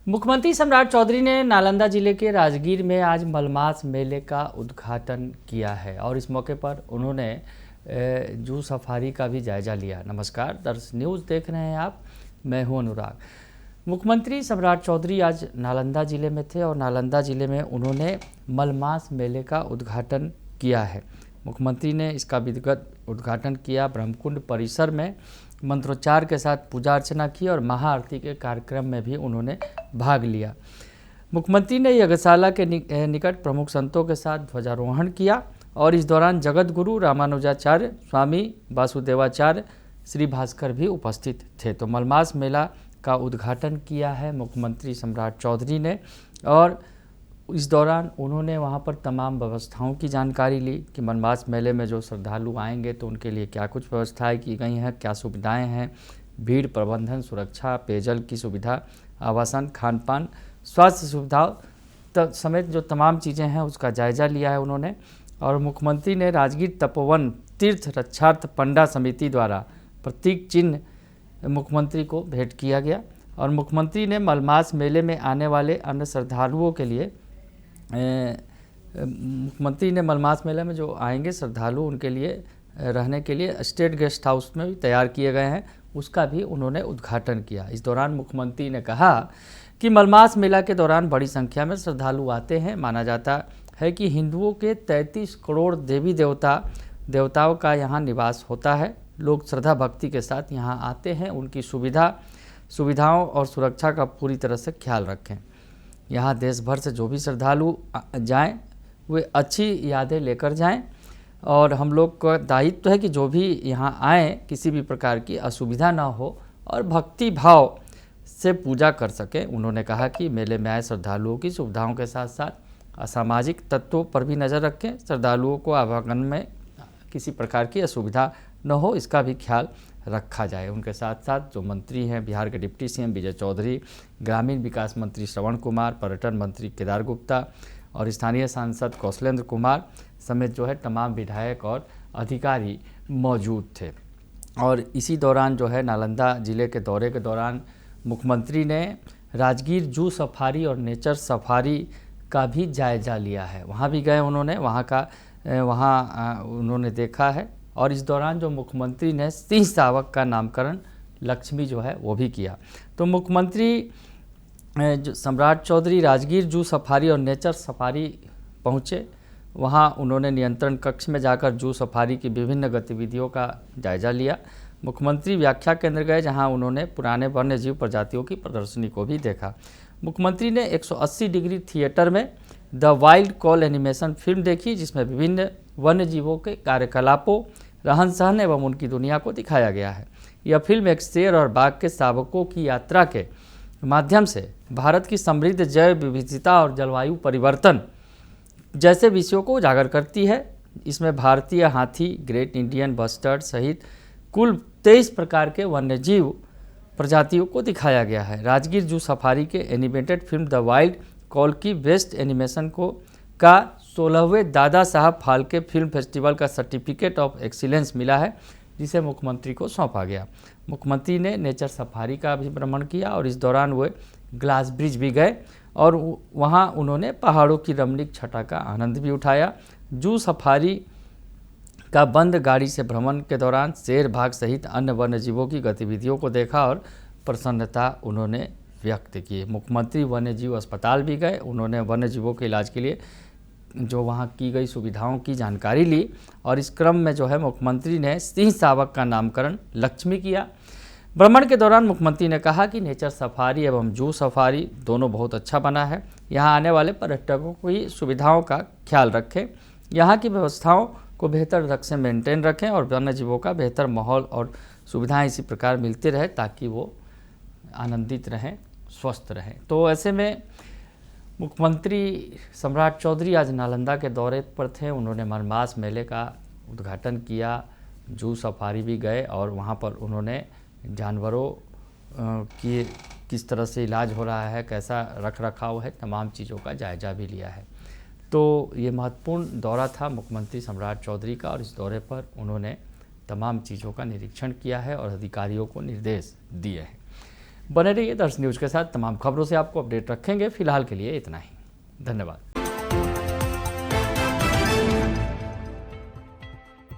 मुख्यमंत्री सम्राट चौधरी ने नालंदा जिले के राजगीर में आज मलमास मेले का उद्घाटन किया है और इस मौके पर उन्होंने जू सफारी का भी जायजा लिया। नमस्कार, दर्श न्यूज़ देख रहे हैं आप, मैं हूं अनुराग। मुख्यमंत्री सम्राट चौधरी आज नालंदा जिले में थे और नालंदा जिले में उन्होंने मलमास मेले का उद्घाटन किया है। मुख्यमंत्री ने इसका विधिवत उद्घाटन किया। ब्रह्मकुंड परिसर में मंत्रोच्चार के साथ पूजा अर्चना की और महाआरती के कार्यक्रम में भी उन्होंने भाग लिया। मुख्यमंत्री ने यज्ञशाला के निकट प्रमुख संतों के साथ ध्वजारोहण किया और इस दौरान जगत गुरु रामानुजाचार्य, स्वामी वासुदेवाचार्य, श्री भास्कर भी उपस्थित थे। तो मलमास मेला का उद्घाटन किया है मुख्यमंत्री सम्राट चौधरी ने और इस दौरान उन्होंने वहां पर तमाम व्यवस्थाओं की जानकारी ली कि मलमास मेले में जो श्रद्धालु आएंगे तो उनके लिए क्या कुछ व्यवस्थाएं की गई हैं, क्या सुविधाएं हैं, भीड़ प्रबंधन, सुरक्षा, पेयजल की सुविधा, आवासन, खान पान, स्वास्थ्य सुविधाओं समेत जो तमाम चीज़ें हैं उसका जायजा लिया है उन्होंने। और मुख्यमंत्री ने राजगीर तपोवन तीर्थ रक्षार्थ पंडा समिति द्वारा प्रतीक चिन्ह मुख्यमंत्री को भेंट किया गया और मुख्यमंत्री ने मलमास मेले में आने वाले अन्य श्रद्धालुओं के लिए मुख्यमंत्री ने मलमास मेले में जो आएंगे श्रद्धालु उनके लिए रहने के लिए स्टेट गेस्ट हाउस में भी तैयार किए गए हैं, उसका भी उन्होंने उद्घाटन किया। इस दौरान मुख्यमंत्री ने कहा कि मलमास मेला के दौरान बड़ी संख्या में श्रद्धालु आते हैं। माना जाता है कि हिंदुओं के 33 करोड़ देवी देवताओं का यहाँ निवास होता है। लोग श्रद्धा भक्ति के साथ यहाँ आते हैं। उनकी सुविधाओं और सुरक्षा का पूरी तरह से ख्याल रखें। यहाँ देश भर से जो भी श्रद्धालु जाएं वे अच्छी यादें लेकर जाएं और हम लोग का दायित्व है कि जो भी यहाँ आएँ किसी भी प्रकार की असुविधा ना हो और भक्ति भाव से पूजा कर सकें। उन्होंने कहा कि मेले में आए श्रद्धालुओं की सुविधाओं के साथ साथ असामाजिक तत्वों पर भी नज़र रखें। श्रद्धालुओं को आवागमन में किसी प्रकार की असुविधा न हो, इसका भी ख्याल रखा जाए। उनके साथ साथ जो मंत्री हैं, बिहार के डिप्टी सीएम विजय चौधरी, ग्रामीण विकास मंत्री श्रवण कुमार, पर्यटन मंत्री केदार गुप्ता और स्थानीय सांसद कौशलेंद्र कुमार समेत जो है तमाम विधायक और अधिकारी मौजूद थे। और इसी दौरान जो है नालंदा जिले के दौरे के दौरान मुख्यमंत्री ने राजगीर जू सफारी और नेचर सफारी का भी जायजा लिया है। वहाँ भी गए उन्होंने, वहाँ उन्होंने देखा है और इस दौरान जो मुख्यमंत्री ने सिंह शावक का नामकरण लक्ष्मी जो है वो भी किया। तो मुख्यमंत्री जो सम्राट चौधरी राजगीर जू सफारी और नेचर सफारी पहुँचे। वहाँ उन्होंने नियंत्रण कक्ष में जाकर जू सफारी की विभिन्न गतिविधियों का जायजा लिया। मुख्यमंत्री व्याख्या केंद्र गए जहाँ उन्होंने पुराने वन्यजीव प्रजातियों की प्रदर्शनी को भी देखा। मुख्यमंत्री ने 180 डिग्री थिएटर में the wild call animation film देखी, जिसमें विभिन्न वन्यजीवों के कार्यकलापों, रहन सहन एवं उनकी दुनिया को दिखाया गया है। यह फिल्म एक शेर और बाघ के शावकों की यात्रा के माध्यम से भारत की समृद्ध जैव विविधता और जलवायु परिवर्तन जैसे विषयों को उजागर करती है। इसमें भारतीय हाथी, ग्रेट इंडियन बस्टर्ड सहित कुल 23 प्रकार के वन्यजीव प्रजातियों को दिखाया गया है। राजगीर जू सफारी के animated film the wild call की बेस्ट एनिमेशन का 16वें दादा साहब फाल्के फिल्म फेस्टिवल का सर्टिफिकेट ऑफ एक्सीलेंस मिला है, जिसे मुख्यमंत्री को सौंपा गया। मुख्यमंत्री ने नेचर सफारी का भी भ्रमण किया और इस दौरान वे ग्लास ब्रिज भी गए और वहां उन्होंने पहाड़ों की रमणीक छटा का आनंद भी उठाया। जू सफारी का बंद गाड़ी से भ्रमण के दौरान शेर, बाघ सहित अन्य वन्यजीवों की गतिविधियों को देखा और प्रसन्नता उन्होंने व्यक्त की। मुख्यमंत्री वन्यजीव अस्पताल भी गए। उन्होंने वन्यजीवों के इलाज के लिए जो वहाँ की गई सुविधाओं की जानकारी ली और इस क्रम में जो है मुख्यमंत्री ने सिंह शावक का नामकरण लक्ष्मी किया। भ्रमण के दौरान मुख्यमंत्री ने कहा कि नेचर सफारी एवं जू सफारी दोनों बहुत अच्छा बना है। यहाँ आने वाले पर्यटकों की सुविधाओं का ख्याल रखें, यहाँ की व्यवस्थाओं को बेहतर ढंग से मेंटेन रखें और वन्यजीवों का बेहतर माहौल और सुविधाएं इसी प्रकार मिलती रहे ताकि वो आनंदित रहें, स्वस्थ रहें। तो ऐसे में मुख्यमंत्री सम्राट चौधरी आज नालंदा के दौरे पर थे। उन्होंने मलमास मेले का उद्घाटन किया, जू सफारी भी गए और वहाँ पर उन्होंने जानवरों की किस तरह से इलाज हो रहा है, कैसा रख रखाव है, तमाम चीज़ों का जायजा भी लिया है। तो ये महत्वपूर्ण दौरा था मुख्यमंत्री सम्राट चौधरी का और इस दौरे पर उन्होंने तमाम चीज़ों का निरीक्षण किया है और अधिकारियों को निर्देश दिए हैं। बने रहिए दर्श न्यूज़ के साथ। तमाम खबरों से आपको अपडेट रखेंगे। फिलहाल के लिए इतना ही। धन्यवाद।